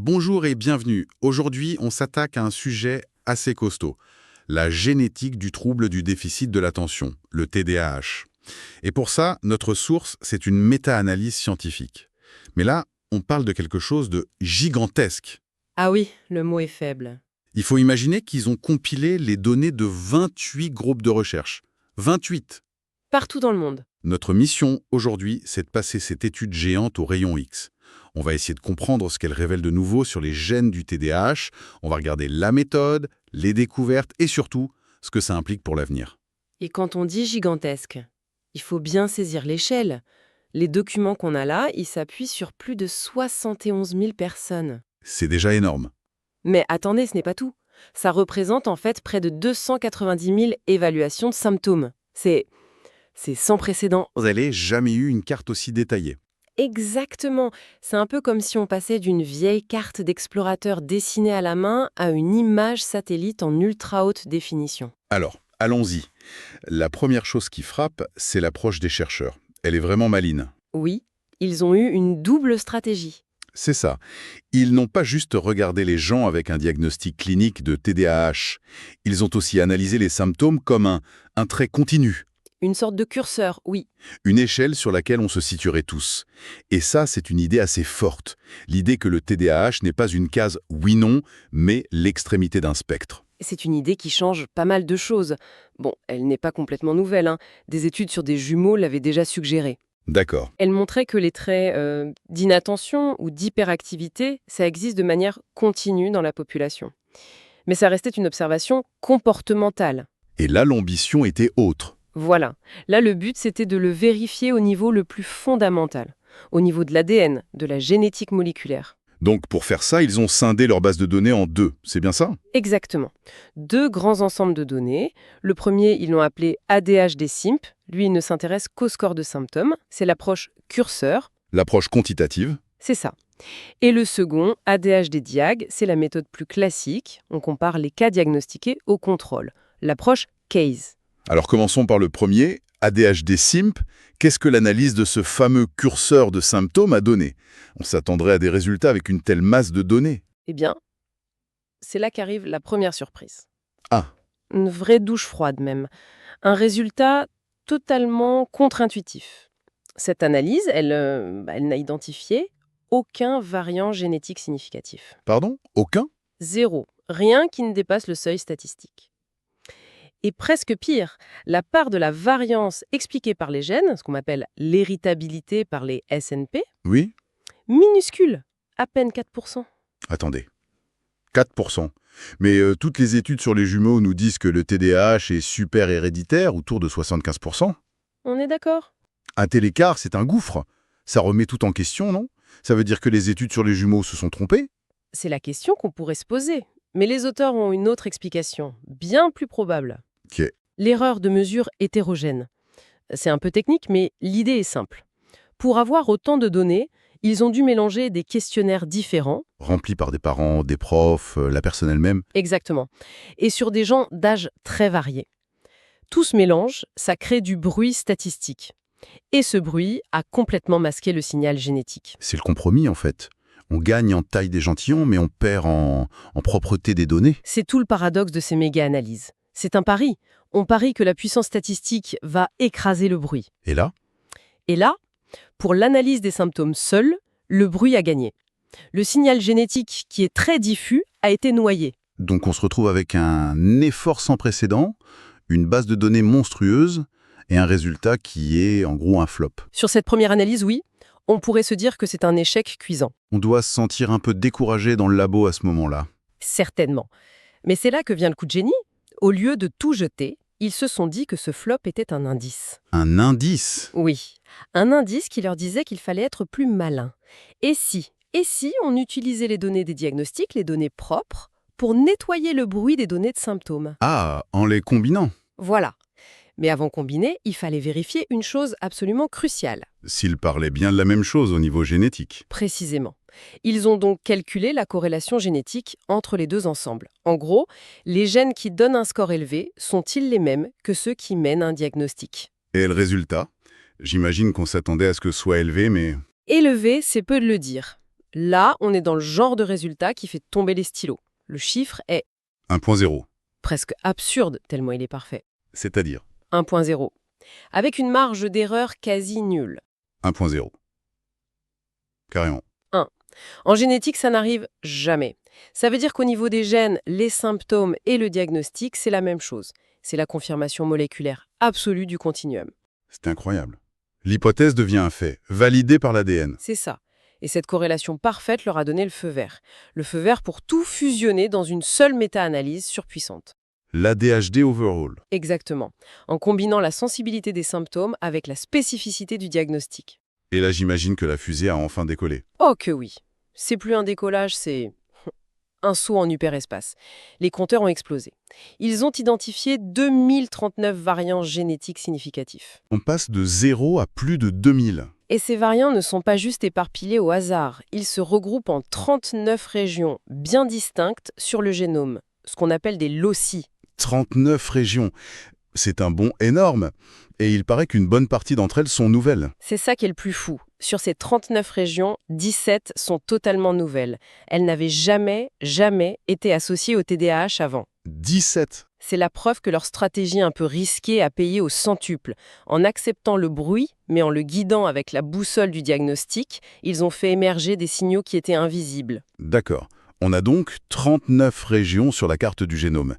Bonjour et bienvenue. Aujourd'hui, on s'attaque à un sujet assez costaud, la génétique du trouble du déficit de l'attention, le TDAH. Et pour ça, notre source, c'est une méta-analyse scientifique. Mais là, on parle de quelque chose de gigantesque. Ah oui, le mot est faible. Il faut imaginer qu'ils ont compilé les données de 28 groupes de recherche. 28. Partout dans le monde. Notre mission aujourd'hui, c'est de passer cette étude géante au rayon X. On va essayer de comprendre ce qu'elle révèle de nouveau sur les gènes du TDAH, on va regarder la méthode, les découvertes et surtout, ce que ça implique pour l'avenir. Et quand on dit gigantesque, il faut bien saisir l'échelle. Les documents qu'on a là, ils s'appuient sur plus de 71 000 personnes. C'est déjà énorme. Mais attendez, ce n'est pas tout. Ça représente en fait près de 290 000 évaluations de symptômes. C'est sans précédent. Vous n'avez jamais eu une carte aussi détaillée. Exactement. C'est un peu comme si on passait d'une vieille carte d'explorateur dessinée à la main à une image satellite en ultra haute définition. Alors, allons-y. La première chose qui frappe, c'est l'approche des chercheurs. Elle est vraiment maligne. Oui, ils ont eu une double stratégie. C'est ça. Ils n'ont pas juste regardé les gens avec un diagnostic clinique de TDAH. Ils ont aussi analysé les symptômes comme un trait continu. Une sorte de curseur, oui. Une échelle sur laquelle on se situerait tous. Et ça, c'est une idée assez forte. L'idée que le TDAH n'est pas une case oui-non, mais l'extrémité d'un spectre. C'est une idée qui change pas mal de choses. Bon, elle n'est pas complètement nouvelle, hein. Des études sur des jumeaux l'avaient déjà suggéré. D'accord. Elle montrait que les traits d'inattention ou d'hyperactivité, ça existe de manière continue dans la population. Mais ça restait une observation comportementale. Et là, l'ambition était autre. Voilà. Là, le but, c'était de le vérifier au niveau le plus fondamental, au niveau de l'ADN, de la génétique moléculaire. Donc, pour faire ça, ils ont scindé leur base de données en deux. C'est bien ça? Exactement. Deux grands ensembles de données. Le premier, ils l'ont appelé ADHD-SIMP. Lui, il ne s'intéresse qu'au score de symptômes. C'est l'approche curseur. L'approche quantitative. C'est ça. Et le second, ADHD-DIAG, c'est la méthode plus classique. On compare les cas diagnostiqués au contrôle. L'approche CASE. Alors, commençons par le premier, ADHD-SIMP. Qu'est-ce que l'analyse de ce fameux curseur de symptômes a donné? On s'attendrait à des résultats avec une telle masse de données. Eh bien, c'est là qu'arrive la première surprise. Ah, Une vraie douche froide même. Un résultat totalement contre-intuitif. Cette analyse, elle n'a identifié aucun variant génétique significatif. pardon? Aucun? Zéro. Rien qui ne dépasse le seuil statistique. Et presque pire, la part de la variance expliquée par les gènes, ce qu'on appelle l'héritabilité par les SNP, Oui? minuscule, à peine 4%. Attendez. 4%. Mais toutes les études sur les jumeaux nous disent que le TDAH est super héréditaire, autour de 75%. On est d'accord? Un tel écart, c'est un gouffre. Ça remet tout en question, non? Ça veut dire que les études sur les jumeaux se sont trompées? C'est la question qu'on pourrait se poser. Mais les auteurs ont une autre explication, bien plus probable. Ok. L'erreur de mesure hétérogène. C'est un peu technique, mais l'idée est simple. Pour avoir autant de données, ils ont dû mélanger des questionnaires différents. Rempli par des parents, des profs, la personne elle-même. Exactement. Et sur des gens d'âge très variés. Tout ce mélange, ça crée du bruit statistique. Et ce bruit a complètement masqué le signal génétique. C'est le compromis, en fait. On gagne en taille d'échantillon, mais on perd en propreté des données. C'est tout le paradoxe de ces méga-analyses. C'est un pari. On parie que la puissance statistique va écraser le bruit. Et là? Et là, pour l'analyse des symptômes seuls, le bruit a gagné. Le signal génétique, qui est très diffus, a été noyé. Donc on se retrouve avec un effort sans précédent, une base de données monstrueuse, et un résultat qui est en gros un flop. Sur cette première analyse, oui, on pourrait se dire que c'est un échec cuisant. On doit se sentir un peu découragé dans le labo à ce moment-là. Certainement. Mais c'est là que vient le coup de génie. Au lieu de tout jeter, ils se sont dit que ce flop était un indice. Un indice? Oui, un indice qui leur disait qu'il fallait être plus malin. Et si on utilisait les données des diagnostics, les données propres, pour nettoyer le bruit des données de symptômes? Ah, en les combinant. Voilà. Mais avant de combiner, il fallait vérifier une chose absolument cruciale. S'ils parlaient bien de la même chose au niveau génétique. Précisément. Ils ont donc calculé la corrélation génétique entre les deux ensembles. En gros, les gènes qui donnent un score élevé sont-ils les mêmes que ceux qui mènent un diagnostic? Et le résultat? J'imagine qu'on s'attendait à ce que ce soit élevé, mais... Élevé, c'est peu de le dire. Là, on est dans le genre de résultat qui fait tomber les stylos. Le chiffre est 1.0, presque absurde, tellement il est parfait. c'est-à-dire 1.0, avec une marge d'erreur quasi nulle. 1.0. Carrément. 1. En génétique, ça n'arrive jamais. Ça veut dire qu'au niveau des gènes, les symptômes et le diagnostic, c'est la même chose. C'est la confirmation moléculaire absolue du continuum. C'est incroyable. L'hypothèse devient un fait, validé par l'ADN. C'est ça. Et cette corrélation parfaite leur a donné le feu vert. Le feu vert pour tout fusionner dans une seule méta-analyse surpuissante. L'ADHD overall. Exactement. En combinant la sensibilité des symptômes avec la spécificité du diagnostic. Et là, j'imagine que la fusée a enfin décollé. Oh que oui. C'est plus un décollage, c'est un saut en hyperespace. Les compteurs ont explosé. Ils ont identifié 2039 variants génétiques significatifs. On passe de 0 à plus de 2000. Et ces variants ne sont pas juste éparpillés au hasard. Ils se regroupent en 39 régions bien distinctes sur le génome, ce qu'on appelle des loci. 39 régions. C'est un bond énorme. Et il paraît qu'une bonne partie d'entre elles sont nouvelles. C'est ça qui est le plus fou. Sur ces 39 régions, 17 sont totalement nouvelles. Elles n'avaient jamais été associées au TDAH avant. 17. C'est la preuve que leur stratégie un peu risquée a payé au centuple. En acceptant le bruit, mais en le guidant avec la boussole du diagnostic, ils ont fait émerger des signaux qui étaient invisibles. D'accord. On a donc 39 régions sur la carte du génome.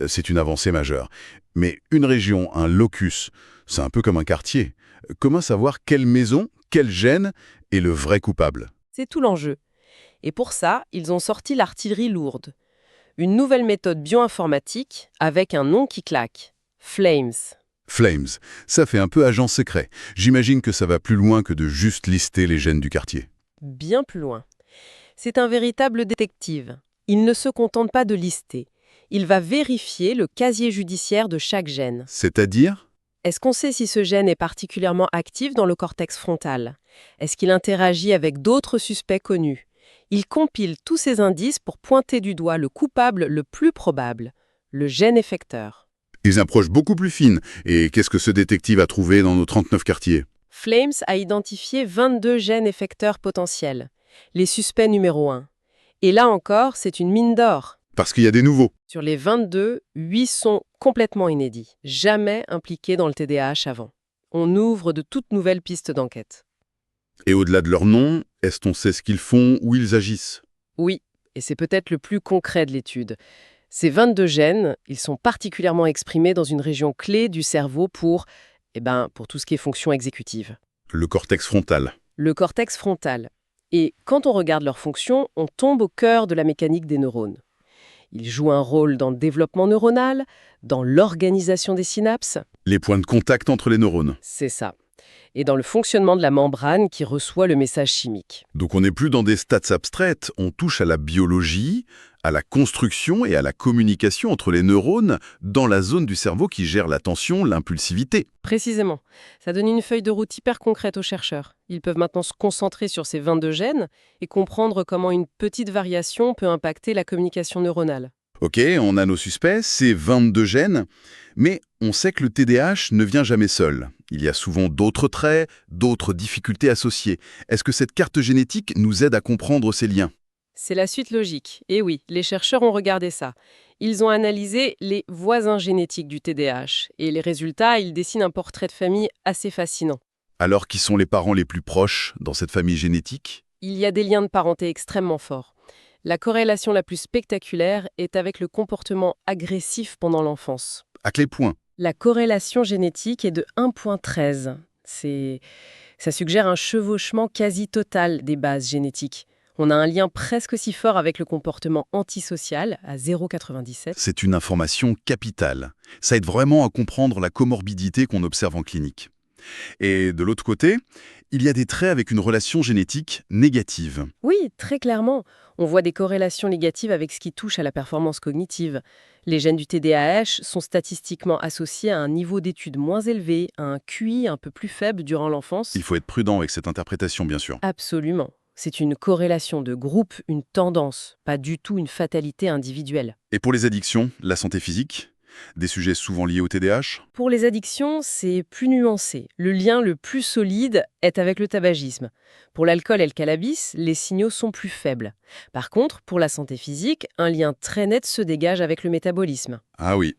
C'est une avancée majeure. Mais une région, un locus, c'est un peu comme un quartier. Comment savoir quelle maison, quel gène est le vrai coupable? C'est tout l'enjeu. Et pour ça, ils ont sorti l'artillerie lourde. Une nouvelle méthode bioinformatique avec un nom qui claque. Flames. Flames, ça fait un peu agent secret. J'imagine que ça va plus loin que de juste lister les gènes du quartier. Bien plus loin. C'est un véritable détective. Il ne se contente pas de lister. Il va vérifier le casier judiciaire de chaque gène. C'est-à-dire? Est-ce qu'on sait si ce gène est particulièrement actif dans le cortex frontal? Est-ce qu'il interagit avec d'autres suspects connus? Il compile tous ces indices pour pointer du doigt le coupable le plus probable, le gène effecteur. Ils approchent beaucoup plus fine. Et qu'est-ce que ce détective a trouvé dans nos 39 quartiers? Flames a identifié 22 gènes effecteurs potentiels, les suspects numéro 1. Et là encore, c'est une mine d'or. Parce qu'il y a des nouveaux. Sur les 22, 8 sont complètement inédits, jamais impliqués dans le TDAH avant. On ouvre de toutes nouvelles pistes d'enquête. Et au-delà de leur nom, est-ce qu'on sait ce qu'ils font, où ils agissent? Oui, et c'est peut-être le plus concret de l'étude. Ces 22 gènes, ils sont particulièrement exprimés dans une région clé du cerveau pour tout ce qui est fonction exécutive. Le cortex frontal. Le cortex frontal. Et quand on regarde leur fonction, on tombe au cœur de la mécanique des neurones. Ils jouent un rôle dans le développement neuronal, dans l'organisation des synapses. Les points de contact entre les neurones. C'est ça. Et dans le fonctionnement de la membrane qui reçoit le message chimique. Donc on n'est plus dans des stats abstraites, on touche à la biologie, à la construction et à la communication entre les neurones dans la zone du cerveau qui gère l'attention, l'impulsivité. Précisément. Ça donne une feuille de route hyper concrète aux chercheurs. Ils peuvent maintenant se concentrer sur ces 22 gènes et comprendre comment une petite variation peut impacter la communication neuronale. Ok, on a nos suspects, c'est 22 gènes, mais on sait que le TDAH ne vient jamais seul. Il y a souvent d'autres traits, d'autres difficultés associées. Est-ce que cette carte génétique nous aide à comprendre ces liens? C'est la suite logique. Et oui, les chercheurs ont regardé ça. Ils ont analysé les voisins génétiques du TDAH. Et les résultats, ils dessinent un portrait de famille assez fascinant. Alors, qui sont les parents les plus proches dans cette famille génétique? Il y a des liens de parenté extrêmement forts. La corrélation la plus spectaculaire est avec le comportement agressif pendant l'enfance. À quel point? La corrélation génétique est de 1,13. Ça suggère un chevauchement quasi total des bases génétiques. On a un lien presque aussi fort avec le comportement antisocial, à 0,97. C'est une information capitale. Ça aide vraiment à comprendre la comorbidité qu'on observe en clinique. Et de l'autre côté, il y a des traits avec une relation génétique négative. Oui, très clairement. On voit des corrélations négatives avec ce qui touche à la performance cognitive. Les gènes du TDAH sont statistiquement associés à un niveau d'études moins élevé, à un QI un peu plus faible durant l'enfance. Il faut être prudent avec cette interprétation, bien sûr. Absolument. C'est une corrélation de groupe, une tendance, pas du tout une fatalité individuelle. Et pour les addictions, la santé physique? Des sujets souvent liés au TDAH? Pour les addictions, c'est plus nuancé. Le lien le plus solide est avec le tabagisme. Pour l'alcool et le cannabis, les signaux sont plus faibles. Par contre, pour la santé physique, un lien très net se dégage avec le métabolisme. Ah oui.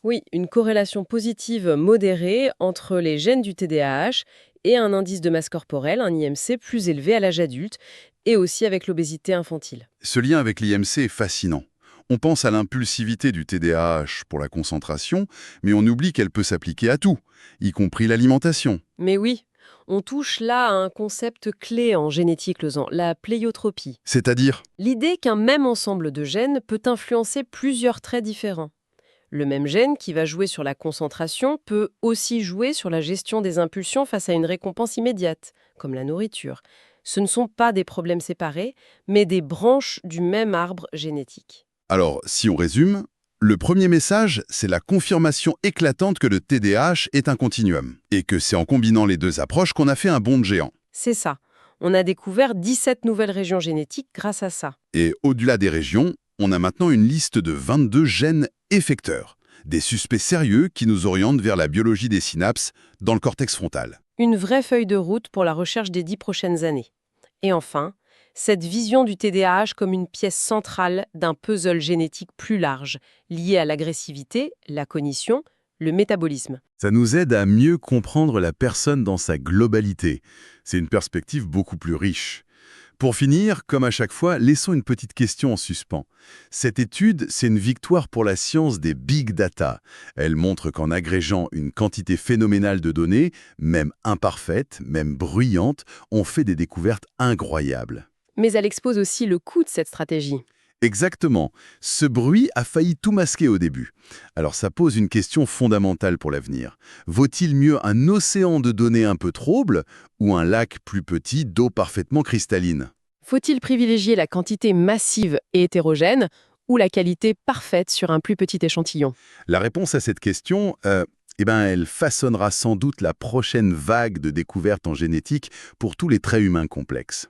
Oui, une corrélation positive modérée entre les gènes du TDAH et un indice de masse corporelle, un IMC, plus élevé à l'âge adulte, et aussi avec l'obésité infantile. Ce lien avec l'IMC est fascinant. On pense à l'impulsivité du TDAH pour la concentration, mais on oublie qu'elle peut s'appliquer à tout, y compris l'alimentation. Mais oui, on touche là à un concept clé en génétique, Lausanne, la pléiotropie. C'est-à-dire? L'idée qu'un même ensemble de gènes peut influencer plusieurs traits différents. Le même gène qui va jouer sur la concentration peut aussi jouer sur la gestion des impulsions face à une récompense immédiate, comme la nourriture. Ce ne sont pas des problèmes séparés, mais des branches du même arbre génétique. Alors, si on résume, le premier message, c'est la confirmation éclatante que le TDAH est un continuum, et que c'est en combinant les deux approches qu'on a fait un bond de géant. C'est ça. On a découvert 17 nouvelles régions génétiques grâce à ça. Et au-delà des régions, on a maintenant une liste de 22 gènes effecteurs, des suspects sérieux qui nous orientent vers la biologie des synapses dans le cortex frontal. Une vraie feuille de route pour la recherche des 10 prochaines années. Et enfin, cette vision du TDAH comme une pièce centrale d'un puzzle génétique plus large, lié à l'agressivité, la cognition, le métabolisme. Ça nous aide à mieux comprendre la personne dans sa globalité. C'est une perspective beaucoup plus riche. Pour finir, comme à chaque fois, laissons une petite question en suspens. Cette étude, c'est une victoire pour la science des big data. Elle montre qu'en agrégeant une quantité phénoménale de données, même imparfaites, même bruyantes, on fait des découvertes incroyables. Mais elle expose aussi le coût de cette stratégie. Exactement. Ce bruit a failli tout masquer au début. Alors ça pose une question fondamentale pour l'avenir. Vaut-il mieux un océan de données un peu troubles ou un lac plus petit d'eau parfaitement cristalline? Faut-il privilégier la quantité massive et hétérogène ou la qualité parfaite sur un plus petit échantillon? La réponse à cette question, elle façonnera sans doute la prochaine vague de découvertes en génétique pour tous les traits humains complexes.